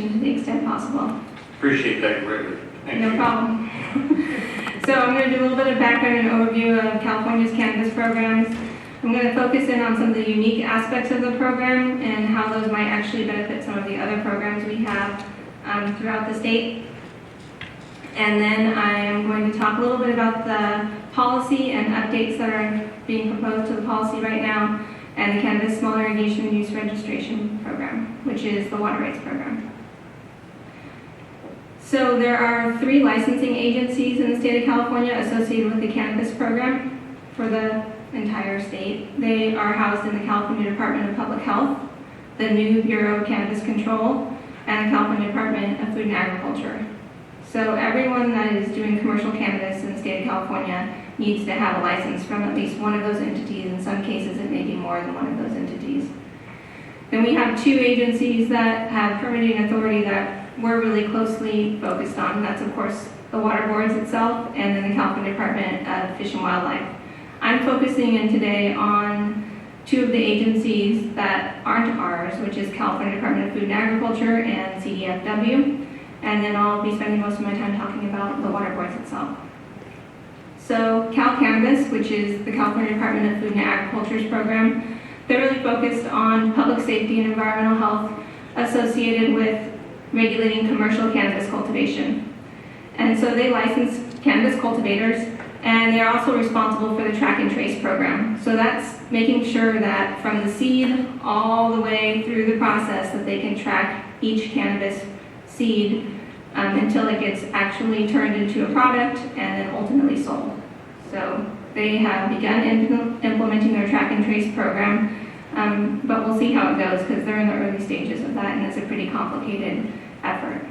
information to the extent possible. Appreciate that greatly. Thank No you. problem. So I'm going to do a little bit of background and overview of California's cannabis programs. I'm going to focus in on some of the unique aspects of the program and how those might actually benefit some of the other programs we have throughout the state. And then I am going to talk a little bit about the policy and updates that are being proposed to the policy right now, and the Cannabis Small Irrigation Use Registration Program, which is the water rights program. So there are 3 licensing agencies in the state of California associated with the cannabis program for the entire state. They are housed in the California Department of Public Health, the new Bureau of Cannabis Control, and the California Department of Food and Agriculture. So everyone that is doing commercial cannabis in the state of California needs to have a license from at least one of those entities. In some cases, it may be more than one of those entities. Then we have 2 agencies that have permitting authority that we're really closely focused on. That's, of course, the water boards itself, and then the California Department of Fish and Wildlife. I'm focusing in today on 2 of the agencies that aren't ours, which is California Department of Food and Agriculture and CDFW. And then I'll be spending most of my time talking about the water boards itself. So Cal Cannabis, which is the California Department of Food and Agriculture's program, they're really focused on public safety and environmental health associated with regulating commercial cannabis cultivation. And so they license cannabis cultivators, and they're also responsible for the track and trace program. So that's making sure that from the seed all the way through the process that they can track each cannabis seed until it gets actually turned into a product and then ultimately sold. So they have begun implementing their track and trace program, but we'll see how it goes because they're in the early stages of that, and it's a pretty complicated effort.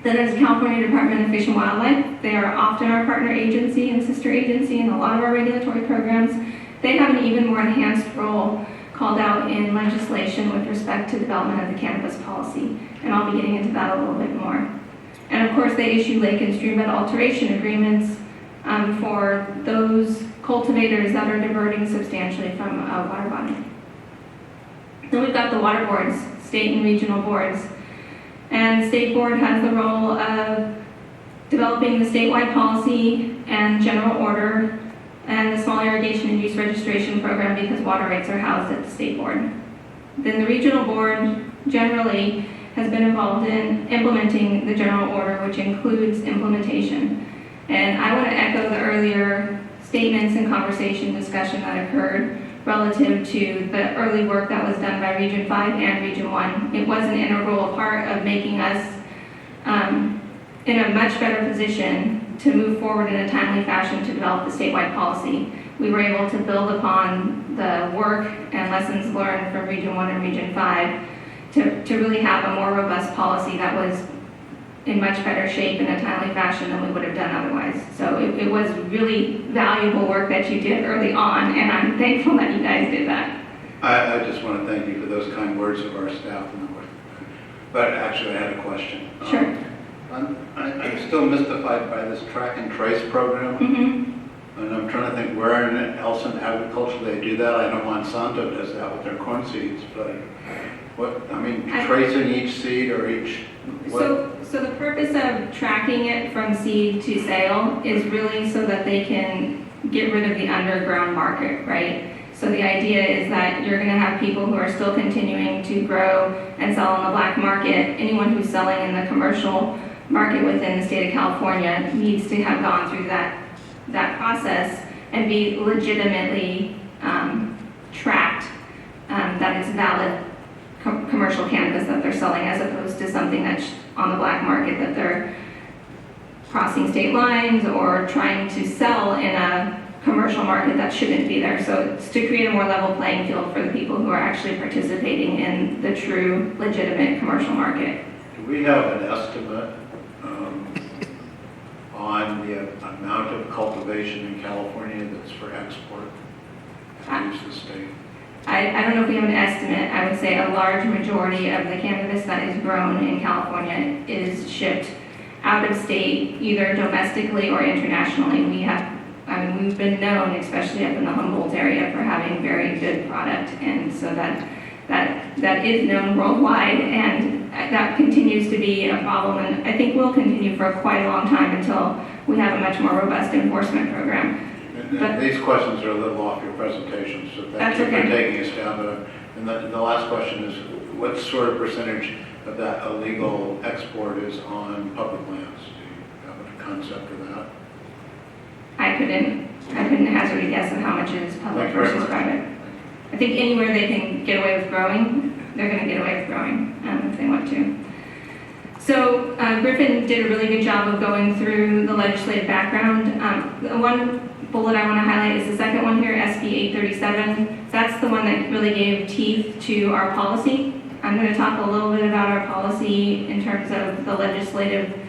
Then there's the California Department of Fish and Wildlife. They are often our partner agency and sister agency in a lot of our regulatory programs. They have an even more enhanced role called out in legislation with respect to development of the cannabis policy, and I'll be getting into that a little bit more. And of course, they issue lake and streambed alteration agreements for those cultivators that are diverting substantially from a water body. Then we've got the water boards, state and regional boards. And the state board has the role of developing the statewide policy and general order and the small irrigation and use registration program because water rights are housed at the state board. Then the regional board generally has been involved in implementing the general order, which includes implementation. And I want to echo the earlier statements and conversation discussion that occurred relative to the early work that was done by Region 5 and Region 1. It was an integral part of making us in a much better position to move forward in a timely fashion to develop the statewide policy. We were able to build upon the work and lessons learned from Region 1 and Region 5 to really have a more robust policy that was in much better shape in a timely fashion than we would have done otherwise. So it was really valuable work that you did early on, and I'm thankful that you guys did that. I just want to thank you for those kind words of our staff and the work. But actually, I had a question. Sure. I'm still mystified by this track and trace program. Mm-hmm. And I'm trying to think where else in agriculture they do that. I know Monsanto does that with their corn seeds, but tracing each seed or each... So the purpose of tracking it from seed to sale is really so that they can get rid of the underground market, right? So the idea is that you're going to have people who are still continuing to grow and sell on the black market. Anyone who's selling in the commercial market within the state of California needs to have gone through that process and be legitimately tracked that it's valid commercial cannabis that they're selling, as opposed to something that's on the black market that they're crossing state lines or trying to sell in a commercial market that shouldn't be there. So it's to create a more level playing field for the people who are actually participating in the true legitimate commercial market. Do we have an estimate on the amount of cultivation in California that's for export to use the state? I don't know if we have an estimate. I would say a large majority of the cannabis that is grown in California is shipped out of state, either domestically or internationally. We've been known, especially up in the Humboldt area, for having very good product, and so that is known worldwide. And that continues to be a problem, and I think will continue for quite a long time until we have a much more robust enforcement program. And these questions are a little off your presentation, so thank you for okay. taking us down to, and the last question is, what sort of percentage of that illegal export is on public lands? Do you have a concept of that? I couldn't hazard a guess of how much is public Thank you very versus much. private. I think anywhere they can get away with growing, they're going to get away with growing if they want to. So Griffin did a really good job of going through the legislative background. The one bullet I want to highlight is the second one here, SB 837. That's the one that really gave teeth to our policy. I'm going to talk a little bit about our policy in terms of the legislative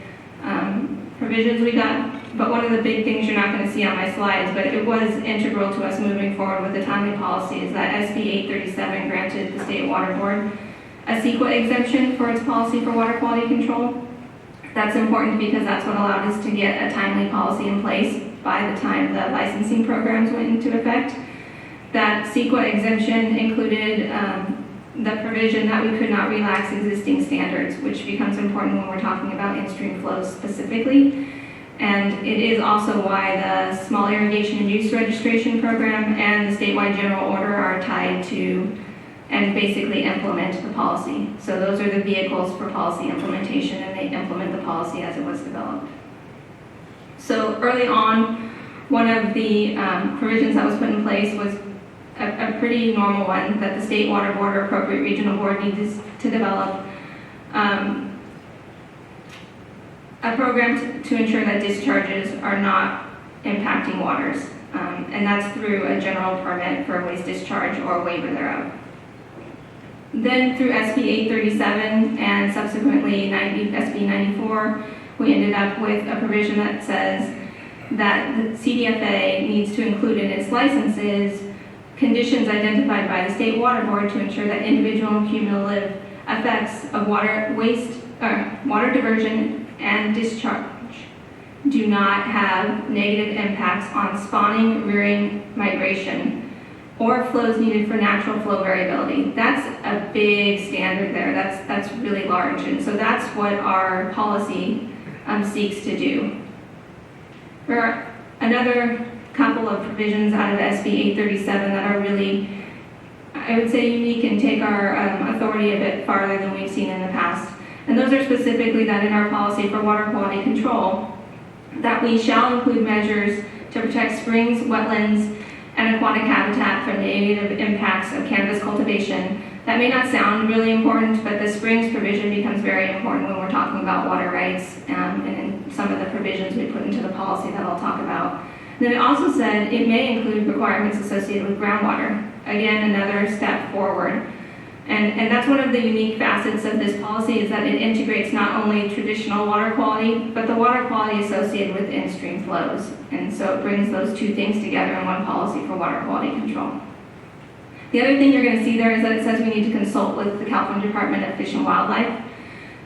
provisions we got. But one of the big things you're not going to see on my slides, but it was integral to us moving forward with the timely policy, is that SB 837 granted the State Water Board a CEQA exemption for its policy for water quality control. That's important because that's what allowed us to get a timely policy in place by the time the licensing programs went into effect. That CEQA exemption included the provision that we could not relax existing standards, which becomes important when we're talking about in-stream flows specifically. And it is also why the Small Irrigation and Use Registration Program and the statewide general order are tied to and basically implement the policy. So those are the vehicles for policy implementation, and they implement the policy as it was developed. So early on, one of the provisions that was put in place was a pretty normal one, that the State Water Board or appropriate regional board needs to develop a program to ensure that discharges are not impacting waters. And that's through a general permit for waste discharge or a waiver thereof. Then through SB 837 and subsequently SB 94, we ended up with a provision that says that the CDFA needs to include in its licenses conditions identified by the State Water Board to ensure that individual and cumulative effects of water diversion and discharge do not have negative impacts on spawning, rearing, migration, or flows needed for natural flow variability. That's a big standard there. That's really large, and so that's what our policy seeks to do. There are another couple of provisions out of SB 837 that are really, I would say, unique and take our authority a bit farther than we've seen in the past. And those are specifically that in our policy for water quality control, that we shall include measures to protect springs, wetlands, and aquatic habitat from negative impacts of cannabis cultivation. That may not sound really important, but the springs provision becomes very important when we're talking about water rights and in some of the provisions we put into the policy that I'll talk about. And then it also said it may include requirements associated with groundwater. Again, another step forward. And that's one of the unique facets of this policy, is that it integrates not only traditional water quality, but the water quality associated with in-stream flows. And so it brings those two things together in one policy for water quality control. The other thing you're going to see there is that it says we need to consult with the California Department of Fish and Wildlife.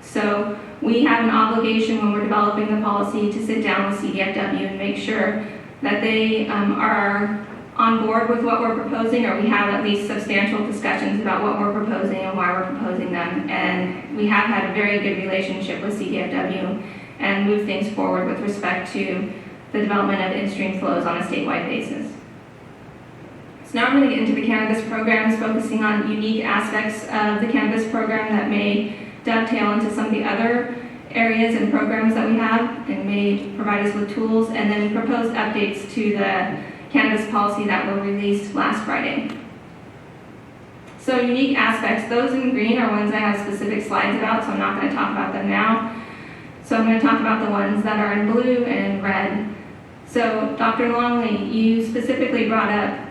So we have an obligation when we're developing the policy to sit down with CDFW and make sure that they are on board with what we're proposing, or we have at least substantial discussions about what we're proposing and why we're proposing them. And we have had a very good relationship with CDFW and move things forward with respect to the development of in-stream flows on a statewide basis. So now I'm going to get into the cannabis programs, focusing on unique aspects of the cannabis program that may dovetail into some of the other areas and programs that we have and may provide us with tools, and then proposed updates to the cannabis policy that were released last Friday. So unique aspects, those in green are ones I have specific slides about, so I'm not going to talk about them now. So I'm going to talk about the ones that are in blue and red. So Dr. Longley, you specifically brought up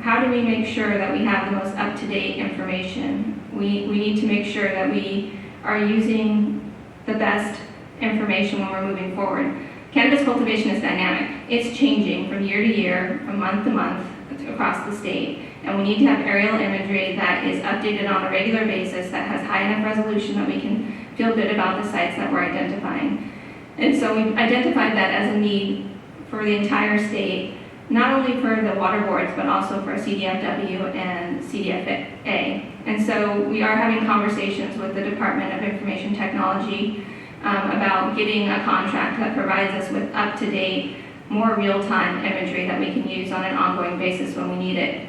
how do we make sure that we have the most up-to-date information? We need to make sure that we are using the best information when we're moving forward. Cannabis cultivation is dynamic. It's changing from year to year, from month to month across the state. And we need to have aerial imagery that is updated on a regular basis, that has high enough resolution that we can feel good about the sites that we're identifying. And so we've identified that as a need for the entire state, not only for the water boards, but also for CDFW and CDFA. And so we are having conversations with the Department of Information Technology about getting a contract that provides us with up-to-date, more real-time imagery that we can use on an ongoing basis when we need it.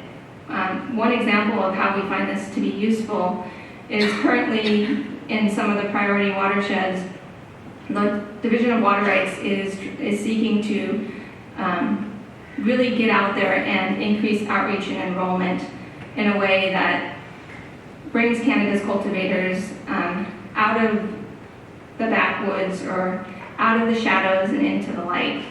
One example of how we find this to be useful is currently in some of the priority watersheds, the Division of Water Rights is seeking to really get out there and increase outreach and enrollment in a way that brings cannabis cultivators out of the backwoods or out of the shadows and into the light.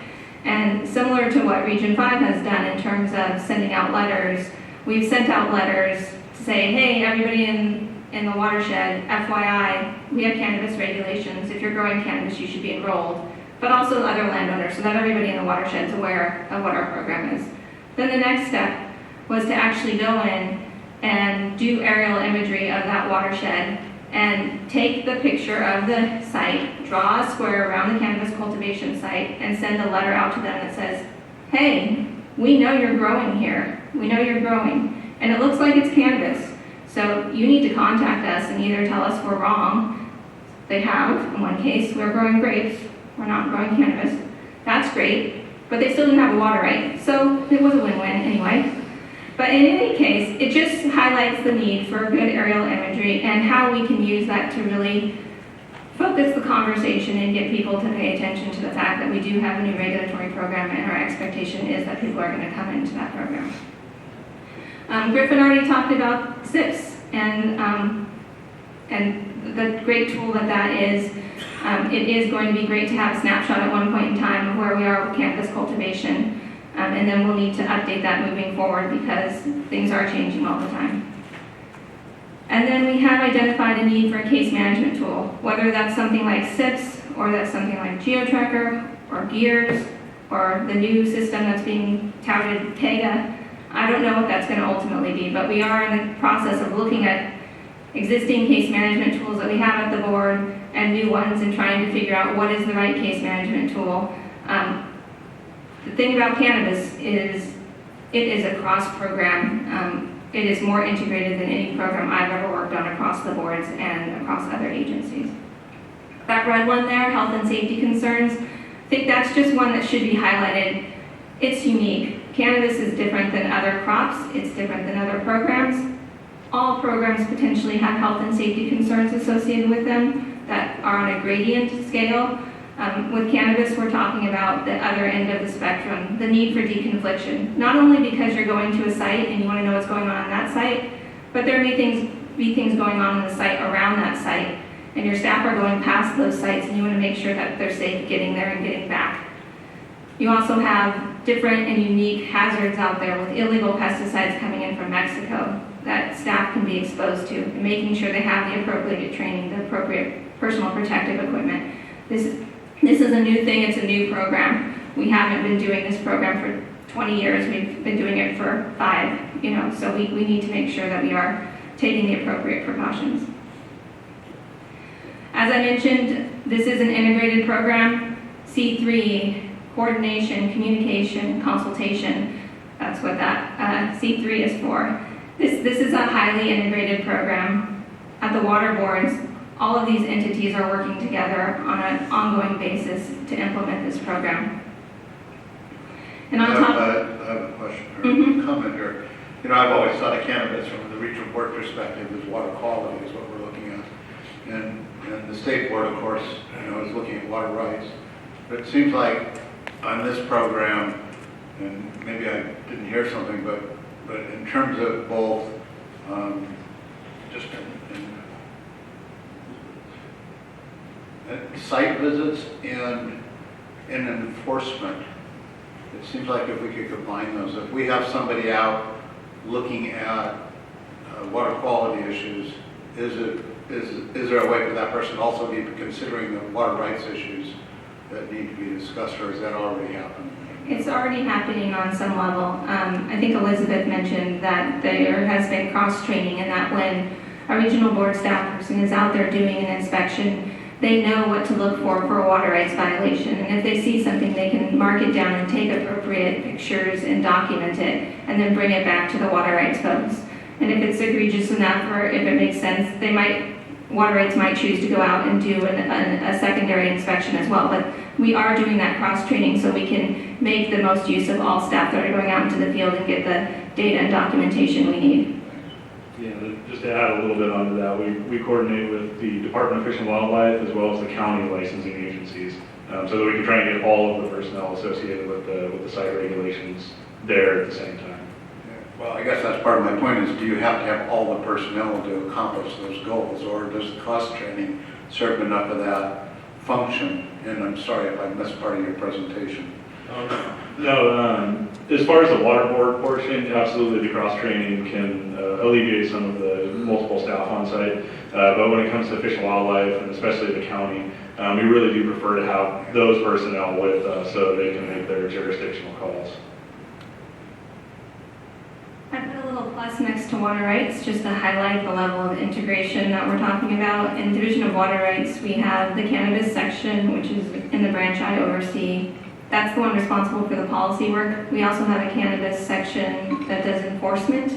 And similar to what Region 5 has done in terms of sending out letters, we've sent out letters to say, hey, everybody in the watershed, FYI, we have cannabis regulations. If you're growing cannabis, you should be enrolled. But also other landowners, so that everybody in the watershed is aware of what our program is. Then the next step was to actually go in and do aerial imagery of that watershed and take the picture of the site, draw a square around the cannabis cultivation site, and send a letter out to them that says, hey, we know you're growing here. We know you're growing. And it looks like it's cannabis. So you need to contact us and either tell us we're wrong. They have, in one case, we're growing grapes. We're not growing cannabis. That's great. But they still didn't have a water right. So it was a win-win anyway. But in any case, it just highlights the need for good aerial imagery and how we can use that to really focus the conversation and get people to pay attention to the fact that we do have a new regulatory program and our expectation is that people are going to come into that program. Griffin already talked about SIPs and the great tool that is. It is going to be great to have a snapshot at one point in time of where we are with cannabis cultivation. And then we'll need to update that moving forward because things are changing all the time. And then we have identified a need for a case management tool, whether that's something like SIPs or that's something like GeoTracker or Gears or the new system that's being touted, Pega. I don't know what that's going to ultimately be, but we are in the process of looking at existing case management tools that we have at the board and new ones and trying to figure out what is the right case management tool. The thing about cannabis is it is a cross-program. It is more integrated than any program I've ever worked on across the boards and across other agencies. That red one there, health and safety concerns, I think that's just one that should be highlighted. It's unique. Cannabis is different than other crops. It's different than other programs. All programs potentially have health and safety concerns associated with them that are on a gradient scale. With cannabis, we're talking about the other end of the spectrum, the need for deconfliction. Not only because you're going to a site and you want to know what's going on that site, but there may be things going on in the site around that site, and your staff are going past those sites and you want to make sure that they're safe getting there and getting back. You also have different and unique hazards out there with illegal pesticides coming in from Mexico that staff can be exposed to, and making sure they have the appropriate training, the appropriate personal protective equipment. This is a new thing, it's a new program. We haven't been doing this program for 20 years, we've been doing it for 5, so we need to make sure that we are taking the appropriate precautions. As I mentioned, this is an integrated program, C3, coordination, communication, consultation. That's what that C3 is for. This is a highly integrated program. At the water boards, all of these entities are working together on an ongoing basis to implement this program. And on top, I have a question or a comment here. I've always thought of cannabis from the regional board perspective as water quality is what we're looking at. And the state board, of course, is looking at water rights. But it seems like on this program, and maybe I didn't hear something, but in terms of both just in site visits and in enforcement, it seems like if we could combine those, if we have somebody out looking at water quality issues, is there a way for that person also to be considering the water rights issues that need to be discussed, or is that already happening? It's already happening on some level. I think Elizabeth mentioned that there has been cross-training and that when a regional board staff person is out there doing an inspection, they know what to look for a water rights violation. And if they see something, they can mark it down and take appropriate pictures and document it, and then bring it back to the water rights folks. And if it's egregious enough, or if it makes sense, water rights might choose to go out and do a secondary inspection as well. But we are doing that cross-training so we can make the most use of all staff that are going out into the field and get the data and documentation we need. Yeah, just to add a little bit onto that, we coordinate with the Department of Fish and Wildlife as well as the county licensing agencies, so that we can try and get all of the personnel associated with the site regulations there at the same time. Well, I guess that's part of my point is, do you have to have all the personnel to accomplish those goals, or does the cross-training serve enough of that function? And I'm sorry if I missed part of your presentation. No, as far as the water board portion, absolutely the cross-training can alleviate some of the multiple staff on site. But when it comes to fish and wildlife, and especially the county, we really do prefer to have those personnel with us so they can make their jurisdictional calls. I put a little plus next to water rights just to highlight the level of integration that we're talking about. In Division of Water Rights, we have the cannabis section, which is in the branch I oversee. That's the one responsible for the policy work. We also have a cannabis section that does enforcement,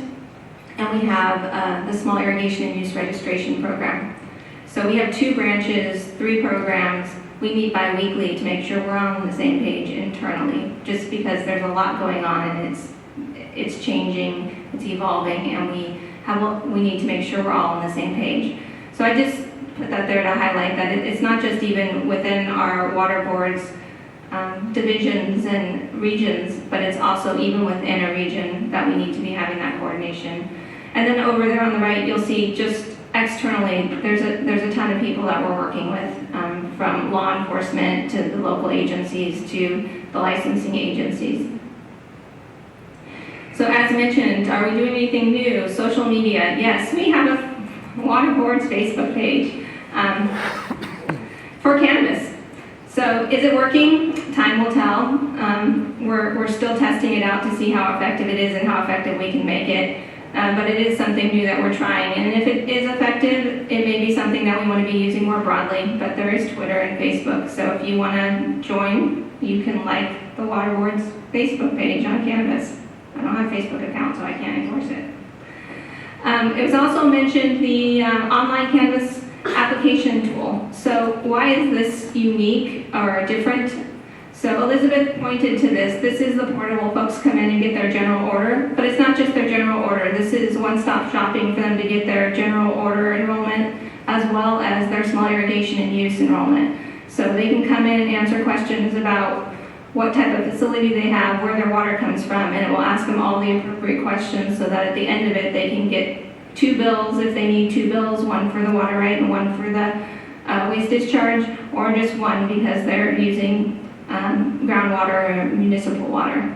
and we have the small irrigation and use registration program. So we have 2 branches, 3 programs. We meet bi-weekly to make sure we're on the same page internally, just because there's a lot going on and it's changing, it's evolving, and we need to make sure we're all on the same page. So I just put that there to highlight that it's not just even within our water boards, divisions and regions, but it's also even within a region that we need to be having that coordination. And then over there on the right, you'll see just externally, there's a ton of people that we're working with, from law enforcement to the local agencies to the licensing agencies. So as mentioned, are we doing anything new? Social media, yes, we have a water board's Facebook page for cannabis. So is it working? Time will tell. We're still testing it out to see how effective it is and how effective we can make it. But it is something new that we're trying. And if it is effective, it may be something that we want to be using more broadly. But there is Twitter and Facebook. So if you want to join, you can like the water board's Facebook page on cannabis. I don't have a Facebook account, so I can't endorse it. It was also mentioned the online cannabis application tool. So why is this unique or different? So Elizabeth pointed to this. This is the portal folks come in and get their general order, but it's not just their general order. This is one-stop shopping for them to get their general order enrollment as well as their small irrigation and use enrollment. So they can come in and answer questions about what type of facility they have, where their water comes from, and it will ask them all the appropriate questions so that at the end of it they can get 2 bills if they need 2 bills, one for the water right and one for the waste discharge, or just one because they're using groundwater or municipal water.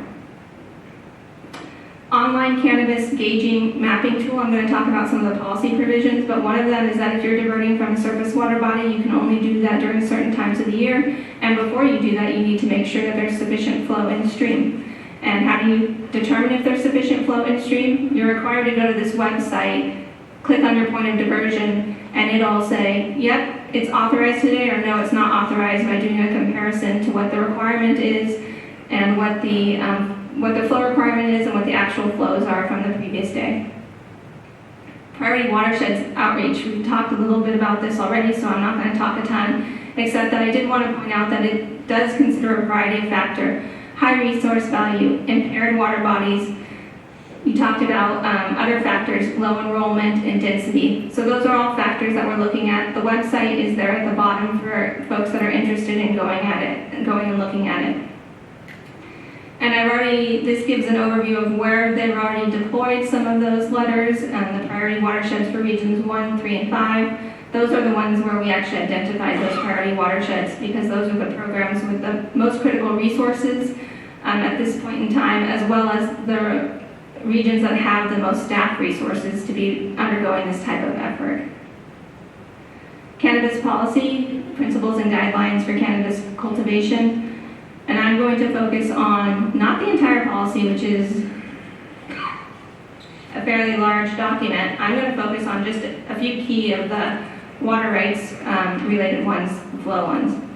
Online cannabis gauging mapping tool, I'm going to talk about some of the policy provisions, but one of them is that if you're diverting from a surface water body, you can only do that during certain times of the year, and before you do that, you need to make sure that there's sufficient flow in stream. And how do you determine if there's sufficient flow in stream? You're required to go to this website, click on your point of diversion, and it'll say, yep, it's authorized today, or no, it's not authorized, by doing a comparison to what the requirement is and what the flow requirement is and what the actual flows are from the previous day. Priority watersheds outreach. We've talked a little bit about this already, so I'm not going to talk a ton, except that I did want to point out that it does consider a variety of factors. High resource value, impaired water bodies. You talked about other factors, low enrollment and density. So those are all factors that we're looking at. The website is there at the bottom for folks that are interested in going and looking at it. And this gives an overview of where they've already deployed some of those letters, the priority watersheds for regions 1, 3, and 5. Those are the ones where we actually identified those priority watersheds because those are the programs with the most critical resources at this point in time, as well as the regions that have the most staff resources to be undergoing this type of effort. Cannabis policy, principles and guidelines for cannabis cultivation. And I'm going to focus on not the entire policy, which is a fairly large document. I'm going to focus on just a few key of the water rights related ones, the flow ones.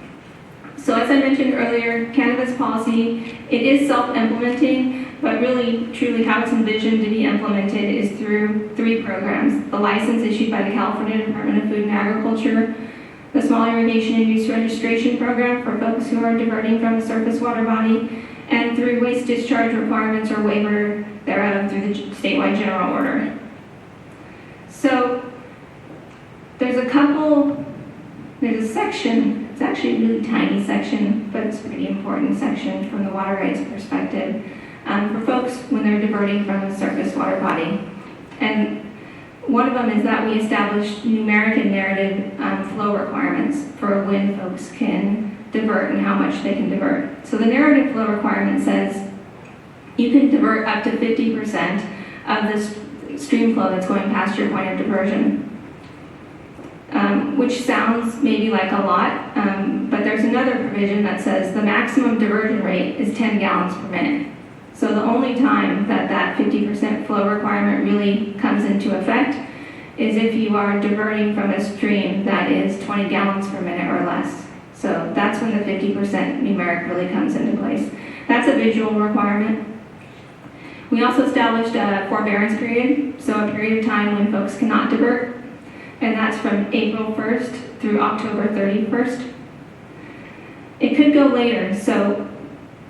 So as I mentioned earlier, cannabis policy, it is self-implementing, but really, truly how it's envisioned to be implemented is through 3 programs. The license issued by the California Department of Food and Agriculture, the Small Irrigation and Use Registration Program for folks who are diverting from a surface water body, and through waste discharge requirements or waiver thereof through the statewide general order. So there's a section, it's actually a really tiny section, but it's a pretty important section from the water rights perspective for folks when they're diverting from a surface water body. And one of them is that we establish numeric and narrative flow requirements for when folks can divert and how much they can divert. So the narrative flow requirement says you can divert up to 50% of the stream flow that's going past your point of diversion. Which sounds maybe like a lot, but there's another provision that says the maximum diversion rate is 10 gallons per minute. So the only time that 50% flow requirement really comes into effect is if you are diverting from a stream that is 20 gallons per minute or less. So that's when the 50% numeric really comes into place. That's a visual requirement. We also established a forbearance period, so a period of time when folks cannot divert, and that's from April 1st through October 31st. It could go later, so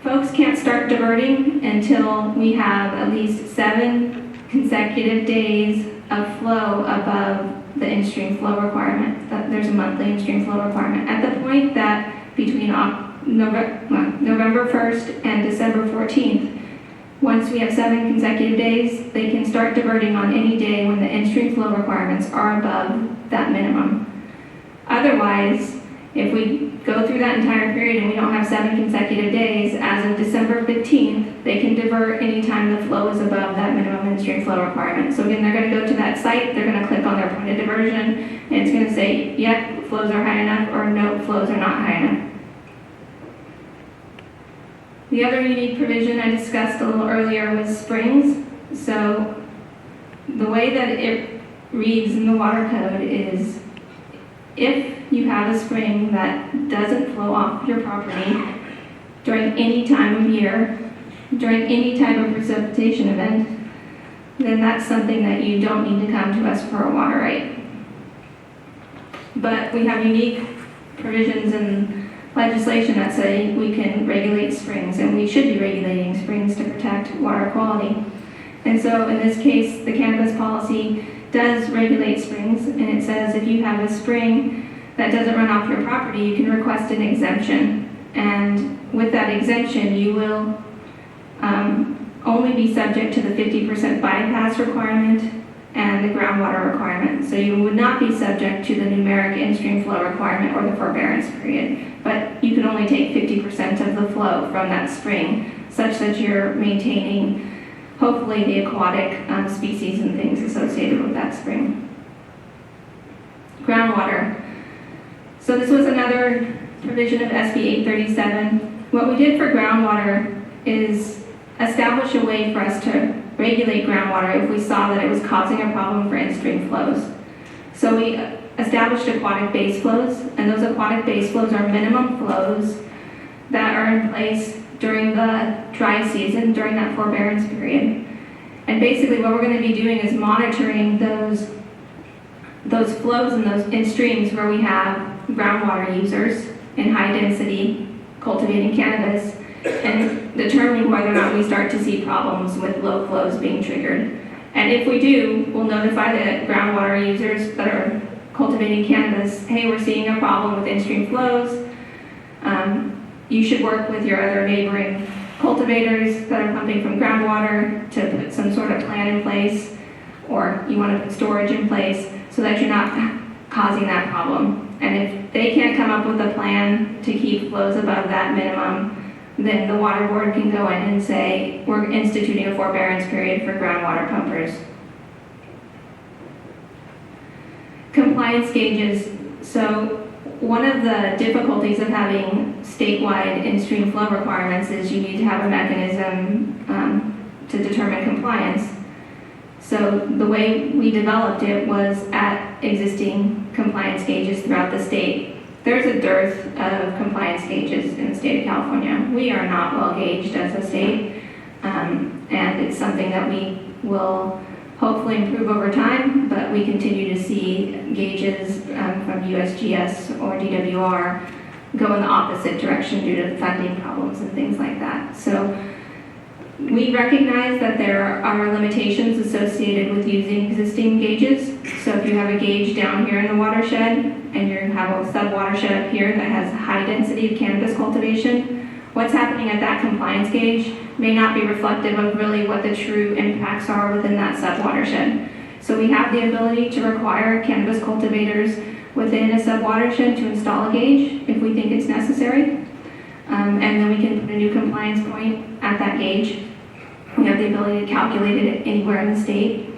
folks can't start diverting until we have at least 7 consecutive days of flow above the in-stream flow requirement. There's a monthly in-stream flow requirement. At the point that between November 1st and December 14th, once we have 7 consecutive days, they can start diverting on any day when the in-stream flow requirements are above that minimum. Otherwise, if we go through that entire period and we don't have 7 consecutive days, as of December 15th, they can divert anytime the flow is above that minimum in-stream flow requirement. So again, they're going to go to that site, they're going to click on their point of diversion, and it's going to say, yep, flows are high enough, or no, flows are not high enough. The other unique provision I discussed a little earlier was springs. So the way that it reads in the water code is if you have a spring that doesn't flow off your property during any time of year, during any type of precipitation event, then that's something that you don't need to come to us for a water right. But we have unique provisions in legislation that say we can regulate springs, and we should be regulating springs to protect water quality. And so in this case, the cannabis policy does regulate springs, and it says if you have a spring that doesn't run off your property, you can request an exemption. And with that exemption, you will only be subject to the 50% bypass requirement and the groundwater requirement. So you would not be subject to the numeric in-stream flow requirement or the forbearance period. But you can only take 50% of the flow from that spring, such that you're maintaining, hopefully, the aquatic species and things associated with that spring. Groundwater. So this was another provision of SB 837. What we did for groundwater is establish a way for us to regulate groundwater if we saw that it was causing a problem for in-stream flows. So we established aquatic base flows, and those aquatic base flows are minimum flows that are in place during the dry season, during that forbearance period. And basically what we're going to be doing is monitoring those flows and those in streams where we have groundwater users in high density cultivating cannabis, and determining whether or not we start to see problems with low flows being triggered. And if we do, we'll notify the groundwater users that are cultivating cannabis, hey, we're seeing a problem with in-stream flows. You should work with your other neighboring cultivators that are pumping from groundwater to put some sort of plan in place, or you want to put storage in place so that you're not causing that problem. And if they can't come up with a plan to keep flows above that minimum, then the water board can go in and say, we're instituting a forbearance period for groundwater pumpers. Compliance gauges. So one of the difficulties of having statewide in-stream flow requirements is you need to have a mechanism to determine compliance. So the way we developed it was at existing compliance gauges throughout the state. there's a dearth of compliance gauges in the state of California. We are not well gauged as a state, and it's something that we will hopefully improve over time, but we continue to see gauges from USGS or DWR go in the opposite direction due to funding problems and things like that. So we recognize that there are limitations associated with using existing gauges. So if you have a gauge down here in the watershed and you have a sub-watershed up here that has high density of cannabis cultivation, what's happening at that compliance gauge may not be reflective of really what the true impacts are within that sub-watershed. So we have the ability to require cannabis cultivators within a sub-watershed to install a gauge if we think it's necessary. And then we can put a new compliance point at that gauge. We have the ability to calculate it anywhere in the state.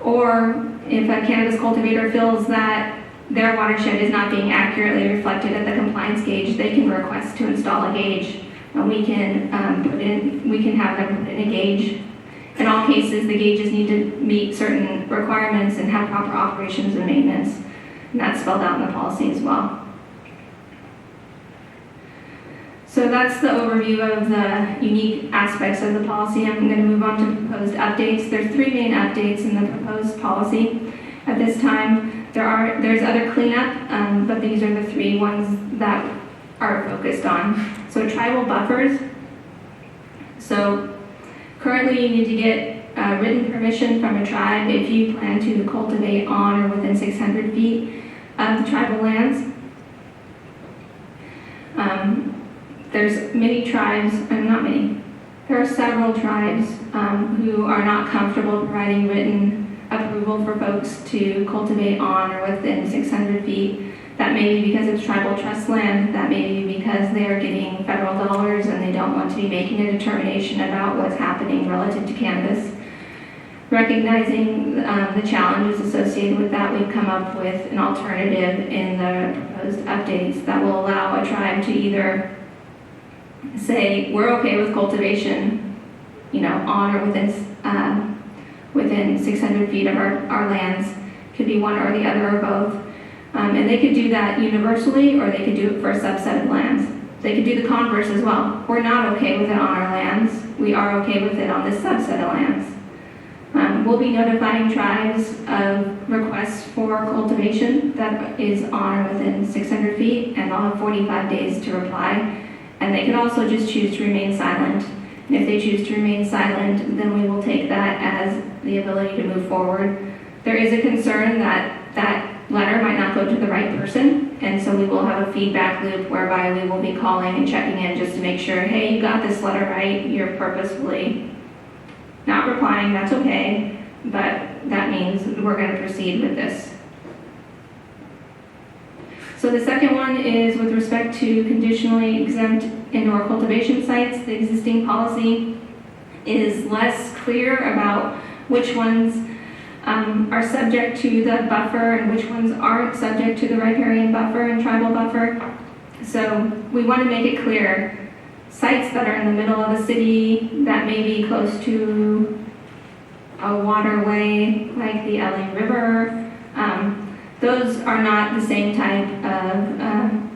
Or if a cannabis cultivator feels that their watershed is not being accurately reflected at the compliance gauge, they can request to install a gauge. And we can have them put in a gauge. In all cases, the gauges need to meet certain requirements and have proper operations and maintenance. And that's spelled out in the policy as well. So that's the overview of the unique aspects of the policy. I'm going to move on to proposed updates. There are 3 main updates in the proposed policy. At this time, there's other cleanup, but these are the 3 ones that are focused on. So tribal buffers. So currently you need to get written permission from a tribe if you plan to cultivate on or within 600 feet of the tribal lands. There's many tribes, not many, there are several tribes who are not comfortable providing written approval for folks to cultivate on or within 600 feet. That may be because it's tribal trust land, that may be because they are getting federal dollars and they don't want to be making a determination about what's happening relative to cannabis. Recognizing the challenges associated with that, we've come up with an alternative in the proposed updates that will allow a tribe to either say, we're okay with cultivation, on or within 600 feet of our lands. Could be one or the other or both. And they could do that universally, or they could do it for a subset of lands. They could do the converse as well. We're not okay with it on our lands. We are okay with it on this subset of lands. We'll be notifying tribes of requests for cultivation that is on or within 600 feet, and they'll have 45 days to reply. And they can also just choose to remain silent. And if they choose to remain silent, then we will take that as the ability to move forward. There is a concern that that letter might not go to the right person, and so we will have a feedback loop whereby we will be calling and checking in just to make sure, hey, you got this letter right, you're purposefully not replying, that's okay, but that means we're going to proceed with this. So the second one is with respect to conditionally exempt indoor cultivation sites. The existing policy is less clear about which ones are subject to the buffer and which ones aren't subject to the riparian buffer and tribal buffer. So we want to make it clear, sites that are in the middle of a city that may be close to a waterway like the LA River, those are not the same type of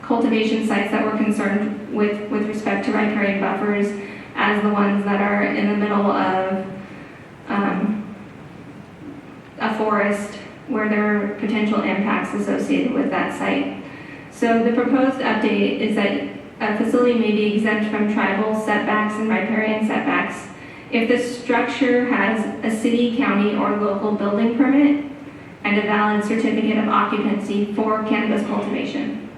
cultivation sites that we're concerned with respect to riparian buffers as the ones that are in the middle of a forest where there are potential impacts associated with that site. So the proposed update is that a facility may be exempt from tribal setbacks and riparian setbacks if the structure has a city, county, or local building permit and a valid certificate of occupancy for cannabis cultivation.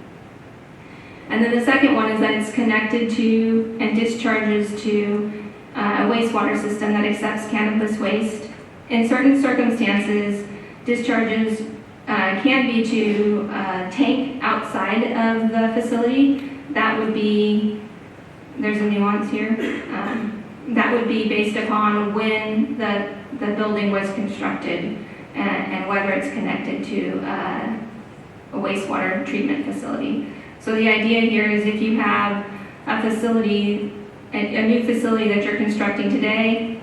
And then the second one is that it's connected to and discharges to a wastewater system that accepts cannabis waste. In certain circumstances, discharges can be to a tank outside of the facility. That would be, there's a nuance here, that would be based upon when the building was constructed and whether it's connected to a wastewater treatment facility. So the idea here is if you have a facility, a new facility that you're constructing today,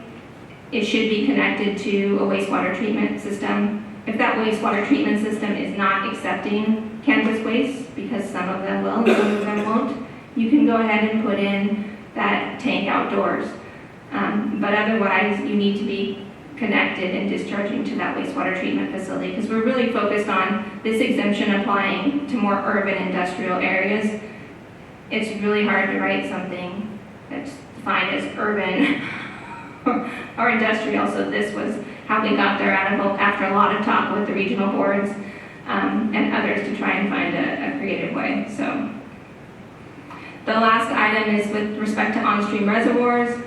it should be connected to a wastewater treatment system if that wastewater treatment system is not accepting cannabis waste, because some of them will and some of them won't, you can go ahead and put in that tank outdoors. But otherwise, you need to be connected and discharging to that wastewater treatment facility, because we're really focused on this exemption applying to more urban industrial areas. It's really hard to write something that's defined as urban or industrial, so this was how we got there after a lot of talk with the regional boards and others to try and find a creative way. So the last item is with respect to on-stream reservoirs.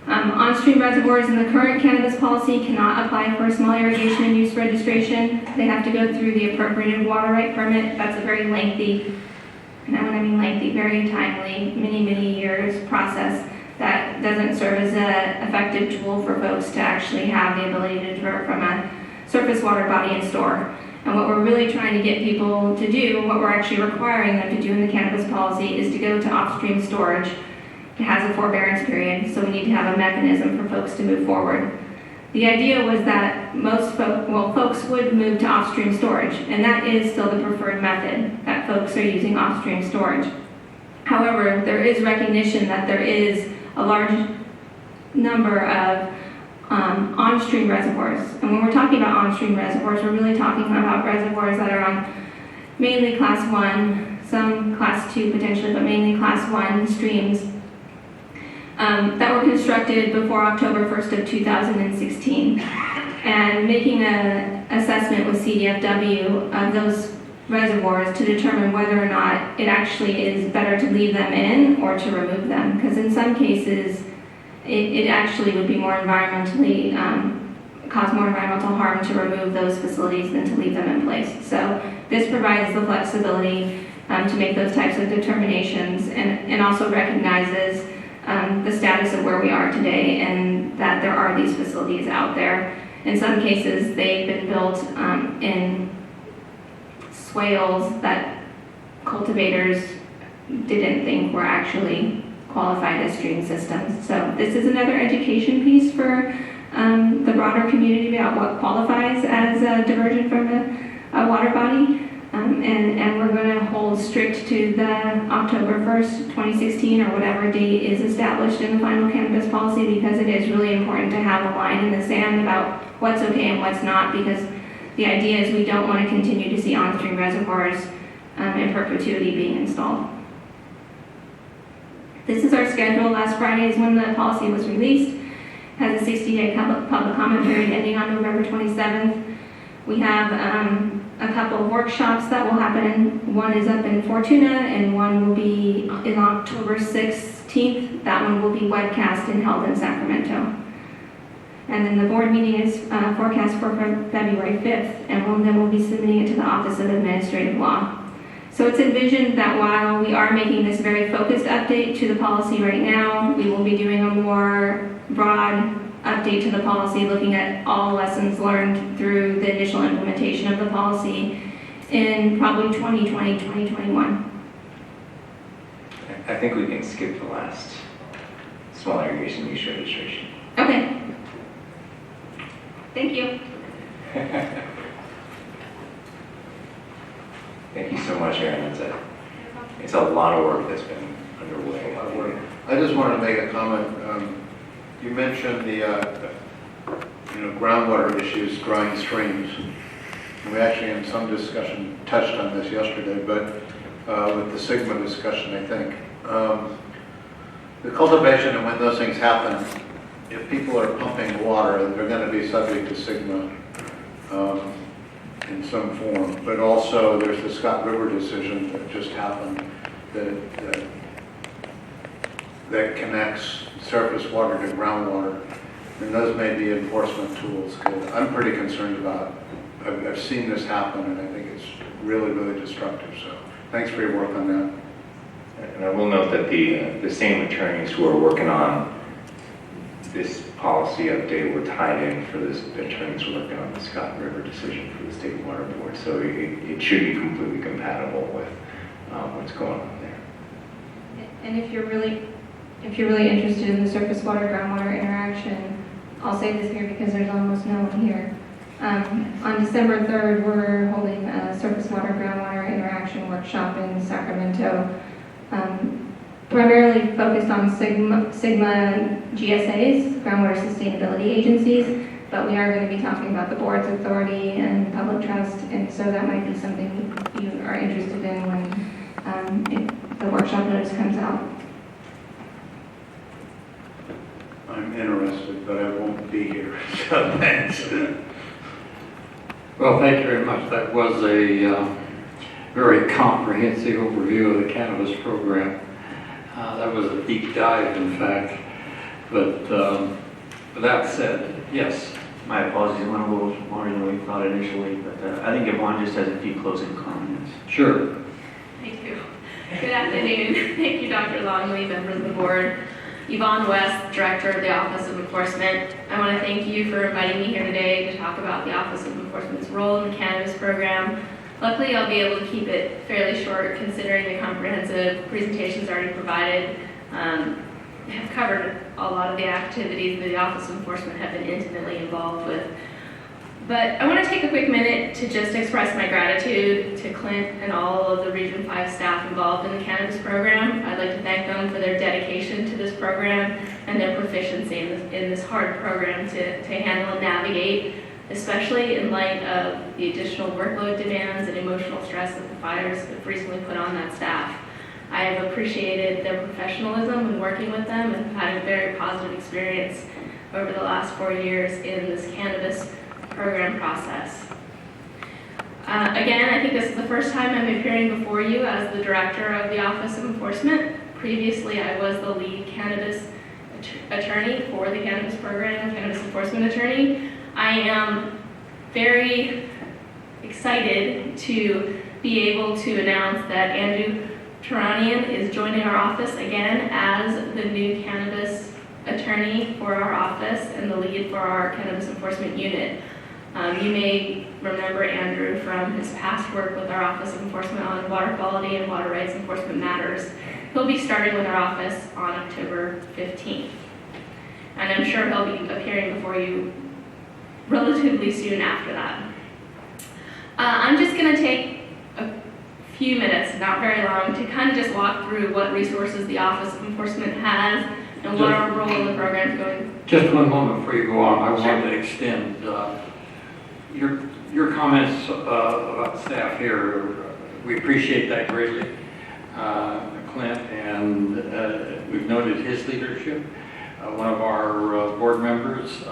On-stream reservoirs in the current cannabis policy cannot apply for a small irrigation and use registration. They have to go through the appropriated water right permit. That's a very lengthy, and when I mean lengthy, very timely, many years process that doesn't serve as an effective tool for folks to actually have the ability to divert from a surface water body and store. And what we're really trying to get people to do, what we're actually requiring them to do in the cannabis policy, is to go to off-stream storage. It has a forbearance period, so we need to have a mechanism for folks to move forward. The idea was that folks would move to off-stream storage, and that is still the preferred method, that folks are using off-stream storage. However, there is recognition that there is a large number of on-stream reservoirs. And when we're talking about on-stream reservoirs, we're really talking about reservoirs that are on mainly class 1, some class 2 potentially, but mainly class 1 streams that were constructed before October 1st of 2016. And making an assessment with CDFW of those reservoirs to determine whether or not it actually is better to leave them in or to remove them. Because in some cases, it actually would be more environmentally, cause more environmental harm to remove those facilities than to leave them in place. So this provides the flexibility to make those types of determinations, and also recognizes the status of where we are today and that there are these facilities out there. In some cases, they've been built in swales that cultivators didn't think were actually qualified as stream systems. So this is another education piece for the broader community about what qualifies as a diversion from a water body. And we're going to hold strict to the October 1st, 2016, or whatever date is established in the final cannabis policy, because it is really important to have a line in the sand about what's okay and what's not, because the idea is we don't want to continue to see on-stream reservoirs in perpetuity being installed. This is our schedule. Last Friday is when the policy was released. Has a 60-day public comment period ending on November 27th. We have a couple of workshops that will happen. One is up in Fortuna, and one will be in October 16th. That one will be webcast and held in Sacramento. And then the board meeting is forecast for February 5th, and then we'll be submitting it to the Office of Administrative Law. So it's envisioned that while we are making this very focused update to the policy right now, we will be doing a more broad update to the policy, looking at all lessons learned through the initial implementation of the policy in probably 2020, 2021. I think we can skip the last small irrigation use registration. Okay. Thank you. Thank you so much, Aaron. It's a lot of work that's been underway. I just wanted to make a comment. You mentioned the groundwater issues, drying streams. We actually, in some discussion, touched on this yesterday, but with the Sigma discussion, I think. The cultivation, and when those things happen, if people are pumping water, they're going to be subject to Sigma in some form. But also, there's the Scott River decision that just happened that connects surface water to groundwater. And those may be enforcement tools. I'm pretty concerned about, I've seen this happen, and I think it's really, really destructive. So thanks for your work on that. And I will note that the same attorneys who are working on this policy update were tied in for this attorneys working on the Scott River decision for the State Water Board. So it should be completely compatible with what's going on there. And if you're really interested in the surface water groundwater interaction, I'll say this here because there's almost no one here. On December 3rd, we're holding a surface water groundwater interaction workshop in Sacramento, primarily focused on Sigma GSAs, groundwater sustainability agencies, but we are going to be talking about the board's authority and public trust, and so that might be something you are interested in when the workshop notice comes out. I'm interested, but I won't be here. So thanks. Well, thank you very much. That was a very comprehensive overview of the cannabis program. That was a deep dive, in fact. But with that said, yes. My apologies, it went a little longer than we thought initially, but I think Yvonne just has a few closing comments. Sure. Thank you. Good afternoon. Thank you, Dr. Longley, members of the board. Yvonne West, Director of the Office of Enforcement. I want to thank you for inviting me here today to talk about the Office of Enforcement's role in the cannabis program. Luckily, I'll be able to keep it fairly short considering the comprehensive presentations already provided have covered a lot of the activities that the Office of Enforcement have been intimately involved with. But I want to take a quick minute to just express my gratitude to Clint and all of the Region 5 staff involved in the cannabis program. I'd like to thank them for their dedication to this program and their proficiency in this hard program to handle and navigate, especially in light of the additional workload demands and emotional stress that the fires have recently put on that staff. I have appreciated their professionalism in working with them and had a very positive experience over the last 4 years in this cannabis program process. Again, I think this is the first time I'm appearing before you as the Director of the Office of Enforcement. Previously, I was the lead cannabis attorney for the cannabis program, cannabis enforcement attorney. I am very excited to be able to announce that Andrew Turanian is joining our office again as the new cannabis attorney for our office and the lead for our cannabis enforcement unit. You may remember Andrew from his past work with our Office of Enforcement on water quality and water rights enforcement matters. He'll be starting with our office on October 15th. And I'm sure he'll be appearing before you relatively soon after that. I'm just going to take a few minutes, not very long, to kind of just walk through what resources the Office of Enforcement has and what our role in the program is going. Just one moment before you go on, I wanted to extend your comments about staff here. We appreciate that greatly, Clint, and we've noted his leadership. One of our board members,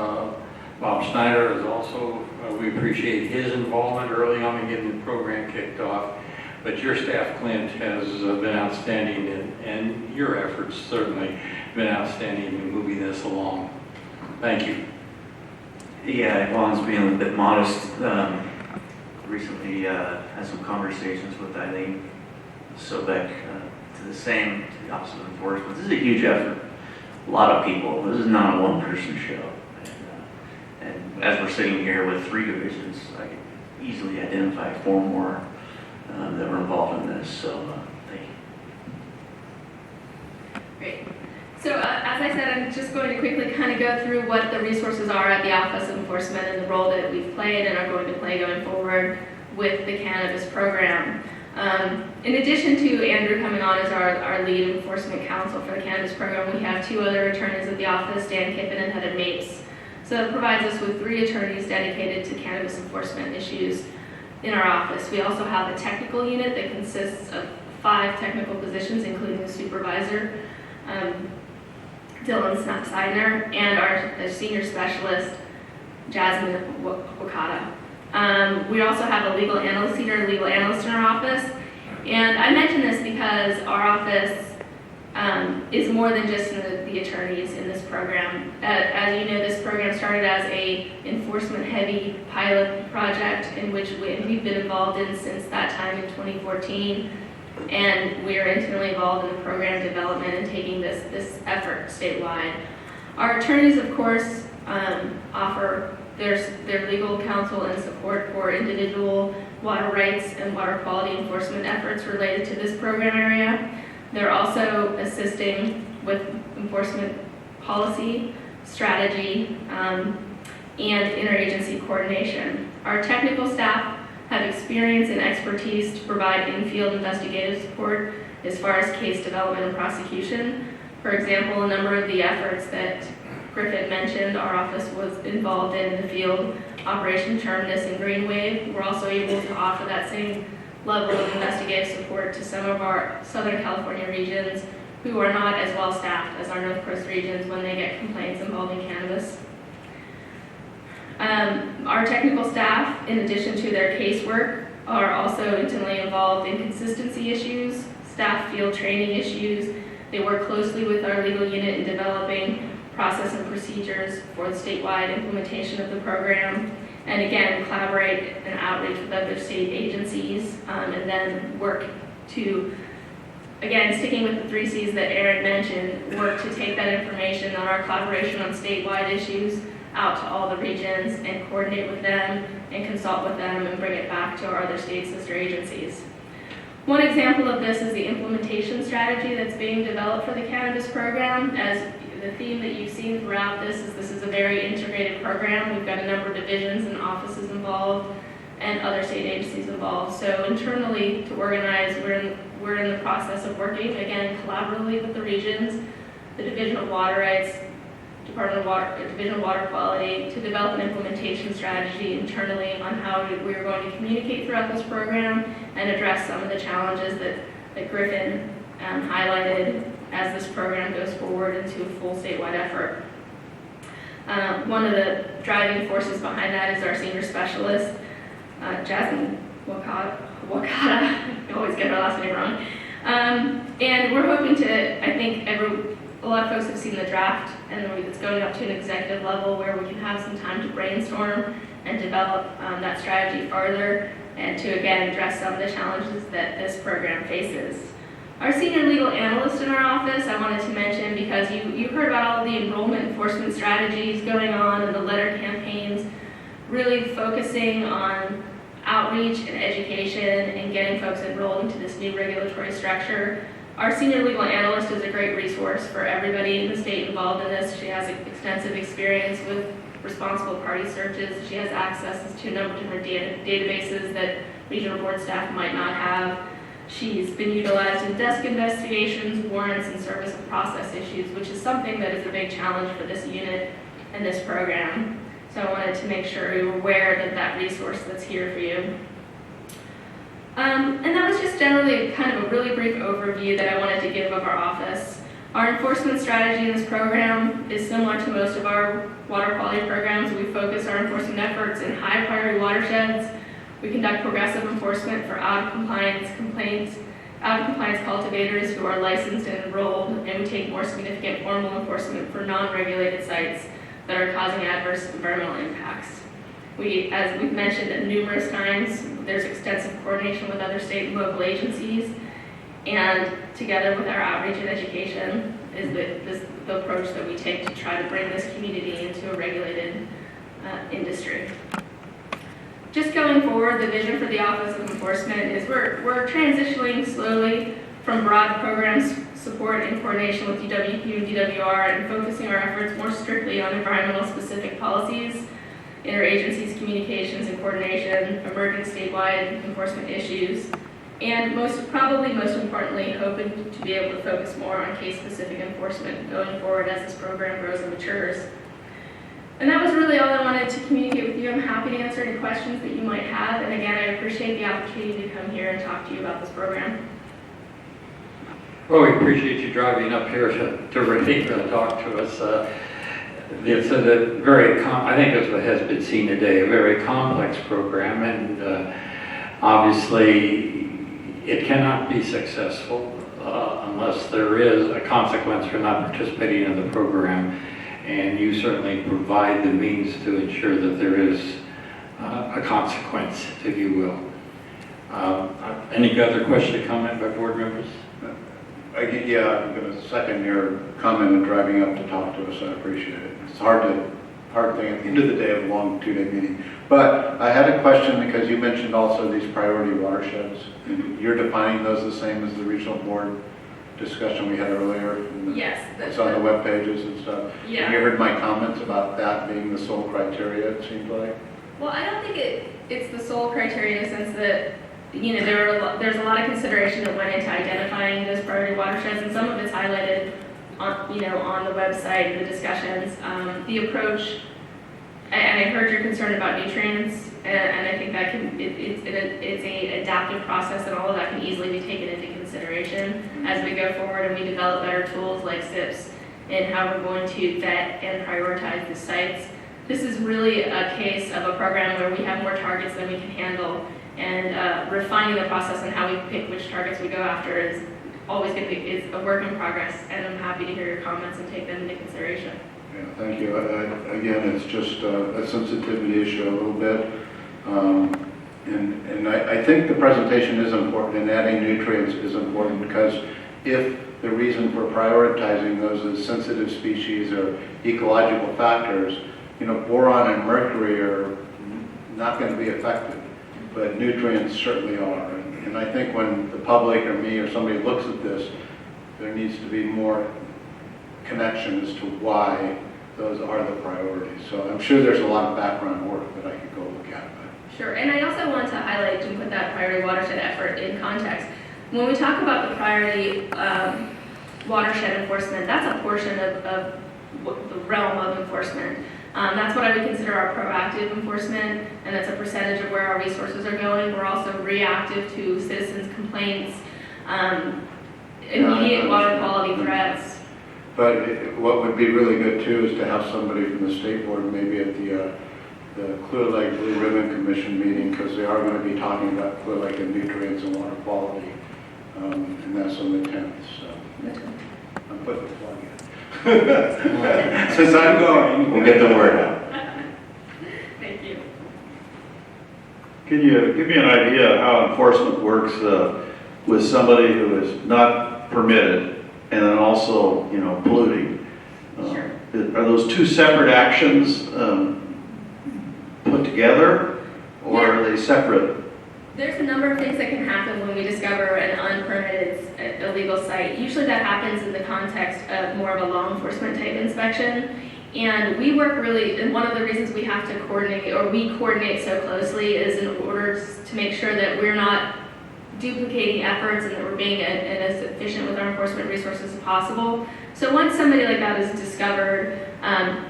Bob Schneider, is also, we appreciate his involvement early on in getting the program kicked off. But your staff, Clint, has been outstanding, and your efforts certainly been outstanding in moving this along. Thank you. Yeah, Yvonne's being a bit modest. Recently had some conversations with Eileen Sobek to the Office of Enforcement. This is a huge effort. A lot of people. This is not a one-person show. And as we're sitting here with 3 divisions, I can easily identify 4 more that were involved in this. So thank you. Great. So as I said, I'm just going to quickly kind of go through what the resources are at the Office of Enforcement and the role that we've played and are going to play going forward with the cannabis program. In addition to Andrew coming on as our lead enforcement counsel for the cannabis program, we have 2 other attorneys at the office, Dan Kippen and Heather Mapes. So it provides us with 3 attorneys dedicated to cannabis enforcement issues in our office. We also have a technical unit that consists of 5 technical positions, including the supervisor, Dylan Seidner, and our senior specialist, Jasmine Wakata. We also have a senior legal analyst in our office. And I mention this because our office is more than just the attorneys in this program. As you know, this program started as a enforcement-heavy pilot project in which we've been involved in since that time in 2014. And we are intimately involved in the program development and taking this effort statewide. Our attorneys, of course, offer their legal counsel and support for individual water rights and water quality enforcement efforts related to this program area. They're also assisting with enforcement policy, strategy, and interagency coordination. Our technical staff have experience and expertise to provide in-field investigative support as far as case development and prosecution. For example, a number of the efforts that Griffin mentioned, our office was involved in the field, Operation Terminus and Green Wave. We're also able to offer that same level of investigative support to some of our Southern California regions who are not as well staffed as our North Coast regions when they get complaints involving cannabis. Our technical staff, in addition to their casework, are also intimately involved in consistency issues, staff field training issues. They work closely with our legal unit in developing process and procedures for the statewide implementation of the program. And again, collaborate and outreach with other state agencies, and then work to, again, sticking with the 3 C's that Aaron mentioned, work to take that information on our collaboration on statewide issues out to all the regions and coordinate with them and consult with them and bring it back to our other state sister agencies. One example of this is the implementation strategy that's being developed for the cannabis program. As the theme that you've seen throughout this is a very integrated program. We've got a number of divisions and offices involved and other state agencies involved. So internally to organize, we're in the process of working, again, collaboratively with the regions, the Division of Water Rights, Department of Water, Division of Water Quality, to develop an implementation strategy internally on how we're going to communicate throughout this program and address some of the challenges that Griffin highlighted as this program goes forward into a full statewide effort. One of the driving forces behind that is our senior specialist, Jasmine Wakata. I always get her last name wrong. And we're hoping to, I think a lot of folks have seen the draft, and it's going up to an executive level where we can have some time to brainstorm and develop that strategy further and to, again, address some of the challenges that this program faces. Our senior legal analyst in our office, I wanted to mention because you heard about all of the enrollment enforcement strategies going on and the letter campaigns, really focusing on outreach and education and getting folks enrolled into this new regulatory structure. Our senior legal analyst is a great resource for everybody in the state involved in this. She has extensive experience with responsible party searches. She has access to a number of different databases that regional board staff might not have. She's been utilized in desk investigations, warrants, and service of process issues, which is something that is a big challenge for this unit and this program. So I wanted to make sure you were aware that resource that's here for you. And that was just generally kind of a really brief overview that I wanted to give of our office. Our enforcement strategy in this program is similar to most of our water quality programs. We focus our enforcement efforts in high priority watersheds. We conduct progressive enforcement for out-of-compliance cultivators who are licensed and enrolled, and we take more significant formal enforcement for non-regulated sites that are causing adverse environmental impacts. As we've mentioned numerous times, there's extensive coordination with other state and local agencies, and together with our outreach and education is the approach that we take to try to bring this community into a regulated industry. Just going forward, the vision for the Office of Enforcement is we're transitioning slowly from broad programs support in coordination with DWQ and DWR and focusing our efforts more strictly on environmental specific policies, interagencies communications and coordination, emerging statewide enforcement issues, and most importantly, hoping to be able to focus more on case-specific enforcement going forward as this program grows and matures. And that was really all I wanted to communicate with you. I'm happy to answer any questions that you might have, and again, I appreciate the opportunity to come here and talk to you about this program. Well, we appreciate you driving up here to really talk to us. It's a very, I think as what has been seen today, a very complex program, and obviously it cannot be successful unless there is a consequence for not participating in the program, and you certainly provide the means to ensure that there is a consequence, if you will. Any other question or comment by board members? Yeah, I'm going to second your comment on driving up to talk to us. I appreciate it. It's hard thing at the end of the day of a long 2-day meeting. But I had a question because you mentioned also these priority watersheds. And you're defining those the same as the regional board discussion we had earlier? Yes. It's on the web pages and stuff. Have you Yeah. heard my comments about that being the sole criteria, it seems like? Well, I don't think it's the sole criteria in the sense that, you know, there's a lot of consideration that went into identifying those priority watersheds, and some of it's highlighted on, you know, on the website, the discussions. The approach, and I heard your concern about nutrients, and I think that it's a adaptive process, and all of that can easily be taken into consideration as we go forward and we develop better tools like SIPs and how we're going to vet and prioritize the sites. This is really a case of a program where we have more targets than we can handle, and refining the process and how we pick which targets we go after is always going to be is a work in progress, and I'm happy to hear your comments and take them into consideration. Yeah, thank you. Again, it's just a sensitivity issue a little bit. And I think the presentation is important, and adding nutrients is important, because if the reason for prioritizing those as sensitive species or ecological factors, you know, boron and mercury are not going to be affected, but nutrients certainly are. And I think when the public or me or somebody looks at this, there needs to be more connection as to why those are the priorities. So I'm sure there's a lot of background work that I could go look at. Sure, and I also want to highlight and put that priority watershed effort in context. When we talk about the priority watershed enforcement, that's a portion of the realm of enforcement. That's what I would consider our proactive enforcement, and that's a percentage of where our resources are going. We're also reactive to citizens' complaints, immediate water quality threats. But what would be really good too is to have somebody from the state board maybe at the Clear Lake Blue Ribbon Commission meeting, because they are going to be talking about Clear Lake and nutrients and water quality, and that's on the 10th. So I'm putting the plug in. Since I'm going. We'll get the word out. Thank you. Can you give me an idea of how enforcement works with somebody who is not permitted and then also, you know, polluting? Sure. Are those two separate actions put together, or are they separate? There's a number of things that can happen when we discover an unpermitted illegal site. Usually that happens in the context of more of a law enforcement type inspection. And we work really, and one of the reasons we have to coordinate, or we coordinate so closely, is in order to make sure that we're not duplicating efforts and that we're being as efficient with our enforcement resources as possible. So once somebody like that is discovered,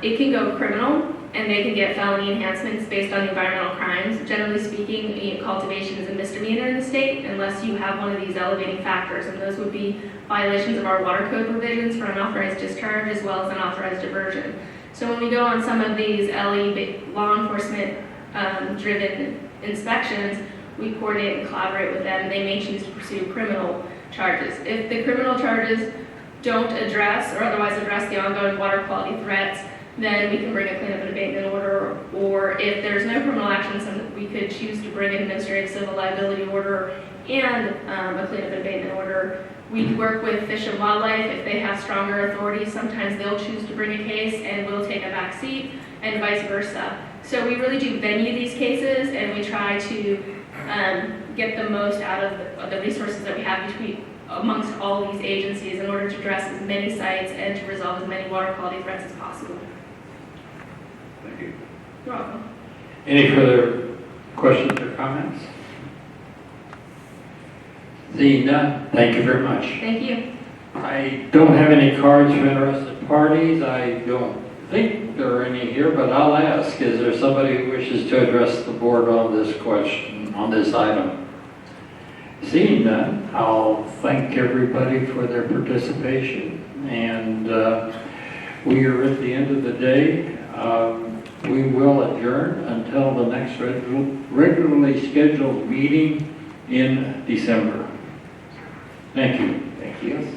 it can go criminal, and they can get felony enhancements based on environmental crimes. Generally speaking, cultivation is a misdemeanor in the state unless you have one of these elevating factors, and those would be violations of our water code provisions for unauthorized discharge as well as unauthorized diversion. So when we go on some of these LE law enforcement driven inspections, we coordinate and collaborate with them. They may choose to pursue criminal charges. If the criminal charges don't address or otherwise address the ongoing water quality threats, then we can bring a cleanup and abatement order, or if there's no criminal action, we could choose to bring an administrative civil liability order and a cleanup and abatement order. We work with Fish and Wildlife. If they have stronger authority, sometimes they'll choose to bring a case and we'll take a back seat, and vice versa. So we really do venue these cases, and we try to get the most out of the resources that we have amongst all these agencies in order to address as many sites and to resolve as many water quality threats as possible. Thank you. You're welcome. Any further questions or comments? Seeing none, thank you very much. Thank you. I don't have any cards for interested parties. I don't think there are any here, but I'll ask. Is there somebody who wishes to address the board on this question, on this item? Seeing none, I'll thank everybody for their participation. And we are at the end of the day. We will adjourn until the next regularly scheduled meeting in December. Thank you. Thank you.